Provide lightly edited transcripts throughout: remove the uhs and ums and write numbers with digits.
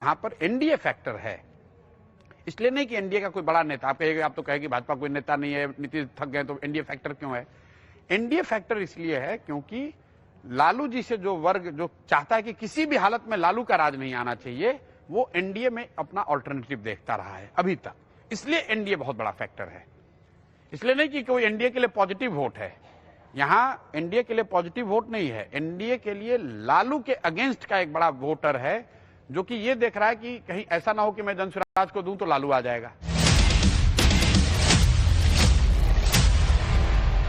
यहाँ पर NDA factor है। इसलिए नहीं कि एनडीए का कोई बड़ा नेता, आप तो कहेंगे भाजपा कोई नेता नहीं है, नीतीश थक गए तो एनडीए फैक्टर क्यों है? एनडीए फैक्टर इसलिए है क्योंकि लालू जी से जो वर्ग जो चाहता है कि किसी भी हालत में लालू का राज नहीं आना चाहिए, वो एनडीए में अपना ऑल्टरनेटिव देखता रहा है अभी तक। इसलिए एनडीए बहुत बड़ा फैक्टर है। इसलिए नहीं कि कोई एनडीए के लिए पॉजिटिव वोट है। यहां एनडीए के लिए पॉजिटिव वोट नहीं है, एनडीए के लिए लालू के अगेंस्ट का एक बड़ा वोटर है, जो कि ये देख रहा है कि कहीं ऐसा ना हो कि मैं जनसुराज को दूं तो लालू आ जाएगा।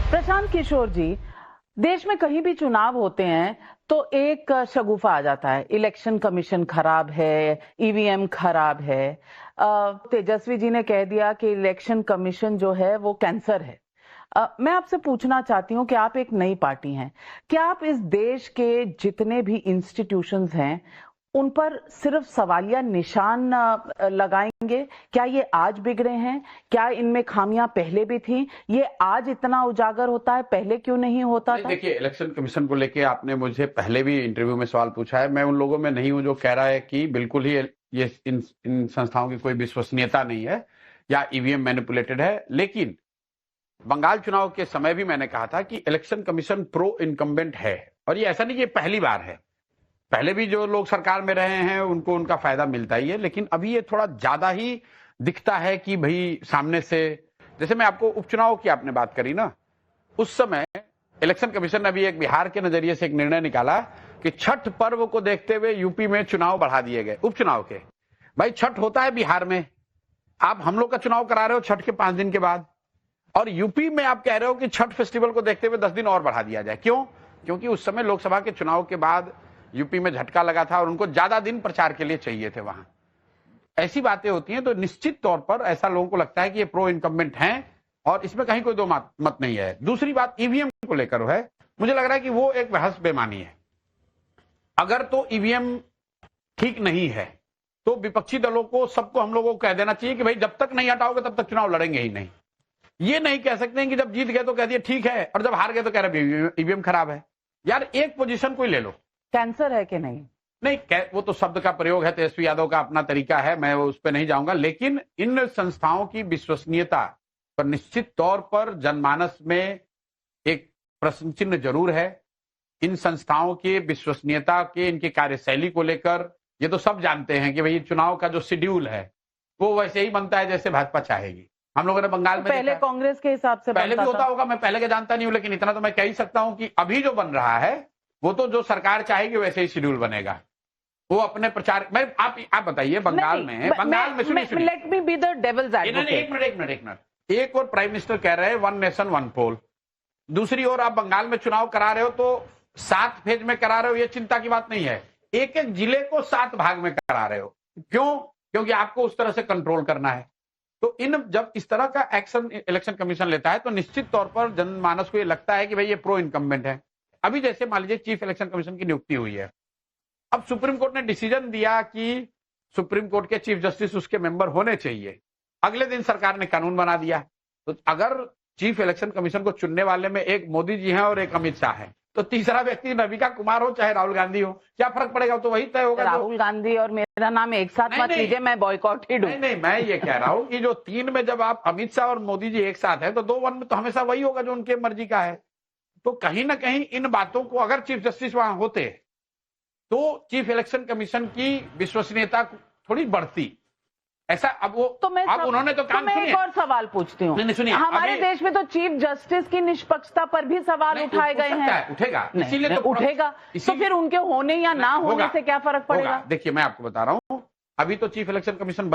प्रशांत किशोर जी, देश में कहीं भी चुनाव होते हैं तो एक शगुफा आ जाता है, इलेक्शन कमीशन खराब है, ईवीएम खराब है। तेजस्वी जी ने कह दिया कि इलेक्शन कमीशन जो है वो कैंसर है। मैं आपसे पूछना चाहती हूं कि आप एक नई पार्टी हैं, क्या आप इस देश के जितने भी इंस्टीट्यूशंस हैं उन पर सिर्फ सवालिया निशान लगाएंगे? क्या ये आज बिगड़े हैं? क्या इनमें खामियां पहले भी थी? ये आज इतना उजागर होता है, पहले क्यों नहीं होता था? देखिए, इलेक्शन कमीशन को लेके आपने मुझे पहले भी इंटरव्यू में सवाल पूछा है। मैं उन लोगों में नहीं हूं जो कह रहा है कि बिल्कुल ही ये इन संस्थाओं की कोई विश्वसनीयता नहीं है या ईवीएम मैनिपुलेटेड है। लेकिन बंगाल चुनाव के समय भी मैंने कहा था कि इलेक्शन कमीशन प्रो इनकम्बेंट है, और ये ऐसा नहीं कि पहली बार है। पहले भी जो लोग सरकार में रहे हैं उनको उनका फायदा मिलता ही है, लेकिन अभी ये थोड़ा ज्यादा ही दिखता है कि भाई सामने से, जैसे मैं आपको उपचुनाव की आपने बात करी ना, उस समय इलेक्शन कमीशन ने अभी एक बिहार के नजरिए से एक निर्णय निकाला कि छठ पर्व को देखते हुए यूपी में चुनाव बढ़ा दिए गए, उपचुनाव के। भाई छठ होता है बिहार में, आप हम लोग का चुनाव करा रहे हो छठ के 5 दिन के बाद, और यूपी में आप कह रहे हो कि छठ फेस्टिवल को देखते हुए 10 दिन और बढ़ा दिया जाए। क्यों? क्योंकि उस समय लोकसभा के चुनाव के बाद यूपी में झटका लगा था और उनको ज्यादा दिन प्रचार के लिए चाहिए थे वहां। ऐसी बातें होती हैं तो निश्चित तौर पर ऐसा लोगों को लगता है कि ये प्रो इनकम्बेंट हैं, और इसमें कहीं कोई दो मत नहीं है। दूसरी बात ईवीएम को लेकर है, मुझे लग रहा है कि वो एक बहस बेमानी है। अगर तो ईवीएम ठीक नहीं है तो विपक्षी दलों को, सबको, हम लोगों को कह देना चाहिए कि भाई जब तक नहीं हटाओगे तब तक चुनाव लड़ेंगे ही नहीं। ये नहीं कह सकते हैं कि जब जीत गए तो कह दिए ठीक है, और जब हार गए तो कह रहे ईवीएम खराब है। यार एक पोजीशन कोई ले लो, कैंसर है कि नहीं? नहीं, वो तो शब्द का प्रयोग है, तेजस्वी यादव का अपना तरीका है, मैं उस पर नहीं जाऊंगा। लेकिन इन संस्थाओं की विश्वसनीयता पर निश्चित तौर पर जनमानस में एक प्रश्न चिन्ह जरूर है। इन संस्थाओं की विश्वसनीयता के, इनकी कार्यशैली को लेकर ये तो सब जानते हैं कि भाई चुनाव का जो शेड्यूल है वो वैसे ही बनता है जैसे भाजपा चाहेगी। हम लोगों ने बंगाल में पहले कांग्रेस के हिसाब से पहले भी होता होगा, मैं पहले के जानता नहीं हूं, लेकिन इतना तो मैं कह ही सकता हूं कि अभी जो बन रहा है वो तो जो सरकार चाहेगी वैसे ही शेड्यूल बनेगा। वो अपने प्रचार में, आप बताइए बंगाल में सुनिए, let me be the devil's advocate. एक मिनट। एक और प्राइम मिनिस्टर कह रहे हैं 1 नेशन 1 पोल, दूसरी ओर आप बंगाल में चुनाव करा रहे हो तो 7 फेज में करा रहे हो, ये चिंता की बात नहीं है। एक एक जिले को 7 भाग में करा रहे हो, क्यों? क्योंकि आपको उस तरह से कंट्रोल करना है। तो जब इस तरह का एक्शन इलेक्शन कमीशन लेता है तो निश्चित तौर पर जनमानस को ये लगता है कि भाई ये प्रो इनकम्बेंट है। अभी जैसे मान लीजिए चीफ इलेक्शन कमीशन की नियुक्ति हुई है, अब सुप्रीम कोर्ट ने डिसीजन दिया कि सुप्रीम कोर्ट के चीफ जस्टिस उसके मेंबर होने चाहिए। अगले दिन सरकार ने कानून बना दिया। तो अगर चीफ इलेक्शन कमीशन को चुनने वाले में एक मोदी जी हैं और एक अमित शाह है, तो तीसरा व्यक्ति नविका कुमार हो चाहे राहुल गांधी हो, क्या फर्क पड़ेगा? तो वही तय होगा। राहुल गांधी और मेरा नाम एक साथ मत लीजिए, मैं बॉयकॉटेड हूं। नहीं, मैं ये कह रहा हूं कि जो 3 में जब आप अमित शाह और मोदी जी एक साथ है तो 2-1 में तो हमेशा वही होगा जो उनके मर्जी का है। तो कहीं ना कहीं इन बातों को, अगर चीफ जस्टिस वहां होते तो चीफ इलेक्शन कमीशन की विश्वसनीयता थोड़ी बढ़ती। ऐसा अब वो तो मैं अब उन्होंने तो काम मैं एक और सवाल पूछती हूँ। सुनिए, हमारे देश में तो चीफ जस्टिस की निष्पक्षता पर भी सवाल उठाए गए हैं। उठेगा, इसीलिए तो उठेगा। तो फिर उनके होने या ना होने से क्या फर्क पड़ेगा? देखिए, मैं आपको बता रहा हूं, अभी तो चीफ इलेक्शन कमीशन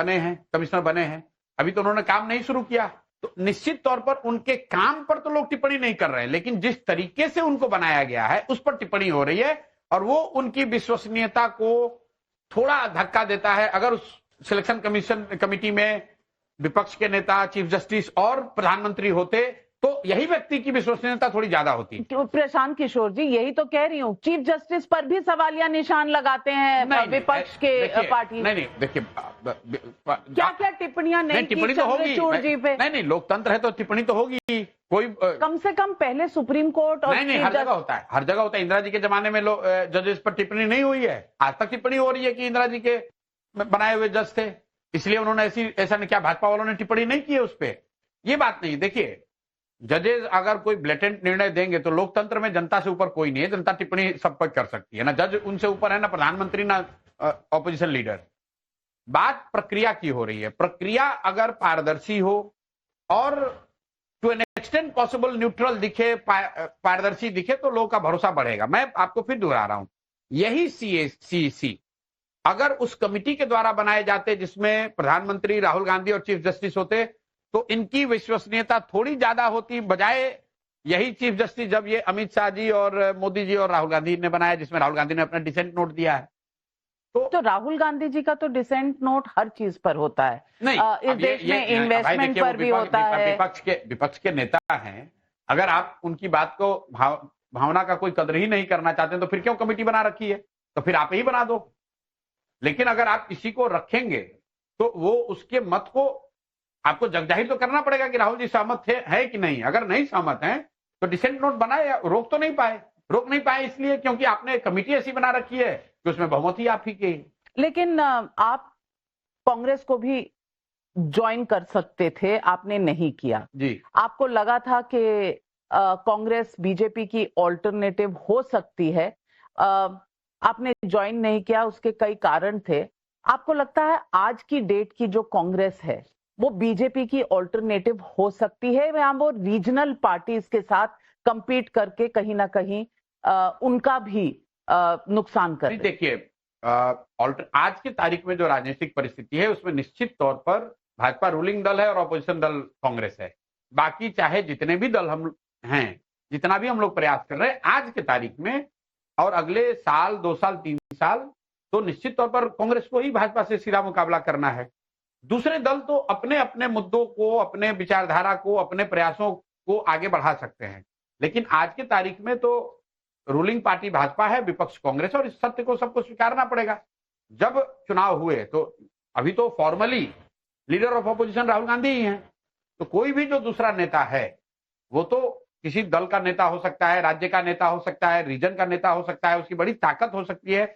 कमिश्नर बने हैं, अभी तो उन्होंने काम नहीं शुरू किया। तो निश्चित तौर पर उनके काम पर तो लोग टिप्पणी नहीं कर रहे हैं, लेकिन जिस तरीके से उनको बनाया गया है उस पर टिप्पणी हो रही है, और वो उनकी विश्वसनीयता को थोड़ा धक्का देता है। अगर उस सिलेक्शन कमेटी में विपक्ष के नेता, चीफ जस्टिस और प्रधानमंत्री होते तो यही व्यक्ति की विश्वसनीयता थोड़ी ज्यादा होती। प्रशांत किशोर जी, यही तो कह रही हूँ, चीफ जस्टिस पर भी सवालिया निशान लगाते हैं विपक्ष के पार्टी। नहीं, देखिए क्या क्या टिप्पणियां नहीं की चंद्रचूड़ जी पे? नहीं, लोकतंत्र है तो टिप्पणी तो होगी। कोई कम से कम पहले सुप्रीम कोर्ट और नहीं, हर जगह होता है, हर जगह होता है। इंदिरा जी के जमाने में जजेस पर टिप्पणी नहीं हुई है, आज तक टिप्पणी हो रही है कि इंदिरा जी के बनाए हुए जज थे, इसलिए उन्होंने ऐसा नहीं किया। भाजपा वालों ने टिप्पणी नहीं की है उस पर। ये बात नहीं। देखिए, जजेस अगर कोई ब्लेटेंट निर्णय देंगे तो लोकतंत्र में जनता से ऊपर कोई नहीं है। जनता टिप्पणी सब पर कर सकती है ना, जज उनसे ऊपर है ना प्रधानमंत्री ना ऑपोजिशन लीडर। बात प्रक्रिया की हो रही है। प्रक्रिया अगर पारदर्शी हो और to an extent possible neutral दिखे, पारदर्शी दिखे, तो लोगों का भरोसा बढ़ेगा। मैं आपको फिर दोहरा रहा हूं, यही सीसी अगर उस कमिटी के द्वारा बनाए जाते जिसमें प्रधानमंत्री, राहुल गांधी और चीफ जस्टिस होते, तो इनकी विश्वसनीयता थोड़ी ज्यादा होती, बजाय यही चीफ जस्टिस जब ये अमित शाह जी और मोदी जी और राहुल गांधी ने बनाया, जिसमें राहुल गांधी ने अपना डिसेंट नोट दिया है। तो राहुल गांधी जी का तो डिसेंट नोट हर चीज पर होता है। नहीं, इस देश में इन्वेस्टमेंट पर भी होता है। विपक्ष के नेता हैं, अगर आप उनकी बात को भावना का कोई कदर ही नहीं करना चाहते तो फिर क्यों कमेटी बना रखी है? तो फिर आप ही बना दो। लेकिन अगर आप किसी को रखेंगे तो वो उसके मत को आपको जगजाहिर तो करना पड़ेगा कि राहुल जी सहमत है कि नहीं। अगर नहीं सहमत हैं तो डिसेंट नोट बनाए, रोक तो नहीं पाए। रोक नहीं पाए इसलिए क्योंकि आपने कमेटी ऐसी बना रखी है कि उसमें बहुमत ही आप ही की। लेकिन आप कांग्रेस को भी ज्वाइन कर सकते थे, आपने नहीं किया जी। आपको लगा था कि कांग्रेस बीजेपी की ऑल्टरनेटिव हो सकती है, आपने ज्वाइन नहीं किया, उसके कई कारण थे। आपको लगता है आज की डेट की जो कांग्रेस है वो बीजेपी की ऑल्टरनेटिव हो सकती है, या वो रीजनल पार्टीज के साथ कंपीट करके कहीं ना कहीं उनका भी नुकसान कर रही? देखिए, आज की तारीख में जो राजनीतिक परिस्थिति है उसमें निश्चित तौर पर भाजपा रूलिंग दल है और ऑपोजिशन दल कांग्रेस है। बाकी चाहे जितने भी दल हम हैं, जितना भी हम लोग प्रयास कर रहे हैं आज की तारीख में और अगले साल, 2 साल, 3 साल, तो निश्चित तौर पर कांग्रेस को ही भाजपा से सीधा मुकाबला करना है। दूसरे दल तो अपने अपने मुद्दों को, अपने विचारधारा को, अपने प्रयासों को आगे बढ़ा सकते हैं। लेकिन आज की तारीख में तो रूलिंग पार्टी भाजपा है, विपक्ष कांग्रेस, और इस सत्य को सबको स्वीकारना पड़ेगा। जब चुनाव हुए तो अभी तो formally leader of opposition Rahul Gandhi ही हैं। तो कोई भी जो दूसरा नेता है वो तो किसी दल का नेता हो सकता है, राज्य का नेता हो सकता है, रीजन का नेता हो सकता है, उसकी बड़ी ताकत हो सकती है,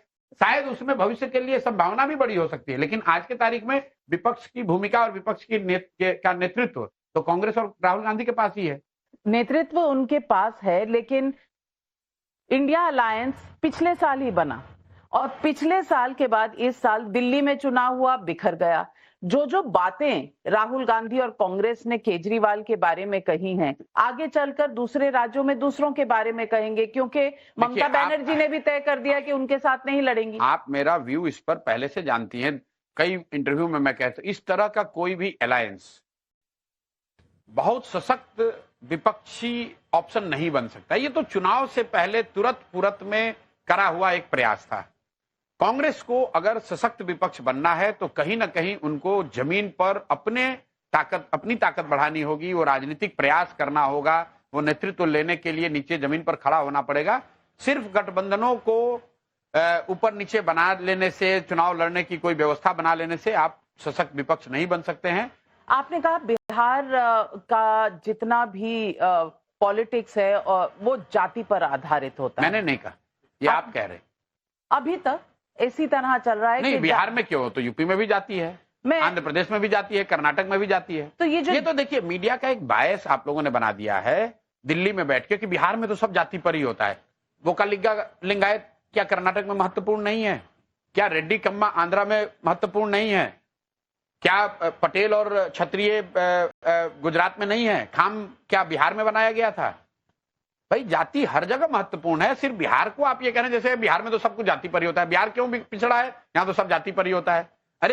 शायद उसमें भविष्य के लिए संभावना भी बड़ी हो सकती है। लेकिन आज की तारीख में विपक्ष की भूमिका और विपक्ष का नेतृत्व तो कांग्रेस और राहुल गांधी के पास ही है। नेतृत्व उनके पास है, लेकिन इंडिया अलायंस पिछले साल ही बना और पिछले साल के बाद इस साल दिल्ली में चुनाव हुआ, बिखर गया। जो बातें राहुल गांधी और कांग्रेस ने केजरीवाल के बारे में कही हैं, आगे चलकर दूसरे राज्यों में दूसरों के बारे में कहेंगे, क्योंकि ममता बनर्जी ने भी तय कर दिया कि उनके साथ नहीं लड़ेंगी। आप मेरा व्यू इस पर पहले से जानती हैं, कई इंटरव्यू में मैं कहता हूं, इस तरह का कोई भी अलायंस बहुत सशक्त विपक्षी ऑप्शन नहीं बन सकता। ये तो चुनाव से पहले तुरंत में करा हुआ एक प्रयास था। कांग्रेस को अगर सशक्त विपक्ष बनना है तो कहीं ना कहीं उनको जमीन पर अपनी ताकत बढ़ानी होगी, वो राजनीतिक प्रयास करना होगा, वो नेतृत्व लेने के लिए नीचे जमीन पर खड़ा होना पड़ेगा। सिर्फ गठबंधनों को ऊपर नीचे बना लेने से, चुनाव लड़ने की कोई व्यवस्था बना लेने से आप सशक्त विपक्ष नहीं बन सकते हैं। आपने कहा बिहार का जितना भी पॉलिटिक्स है वो जाति पर आधारित होता है। मैंने नहीं कहा, ये आप कह रहे हैं। अभी तक इसी तरह चल रहा है। नहीं, बिहार में क्यों? तो यूपी में भी जाती है, आंध्र प्रदेश में भी जाती है, कर्नाटक में भी जाती है। तो ये तो देखिए, मीडिया का एक बायस आप लोगों ने बना दिया है दिल्ली में बैठ के कि बिहार में तो सब जाति पर ही होता है। वो का लिंगायत क्या कर्नाटक में महत्वपूर्ण नहीं है? क्या रेड्डी कम्मा आंध्रा में महत्वपूर्ण नहीं है? क्या पटेल और क्षत्रिय गुजरात में नहीं है? खाम क्या बिहार में बनाया गया था? भाई, जाति हर जगह महत्वपूर्ण है। सिर्फ बिहार को आप ये कह रहे हैं जैसे बिहार में तो सब कुछ जाति पर ही होता है। बिहार क्यों पिछड़ा है? यहाँ तो सब जाति पर ही होता है।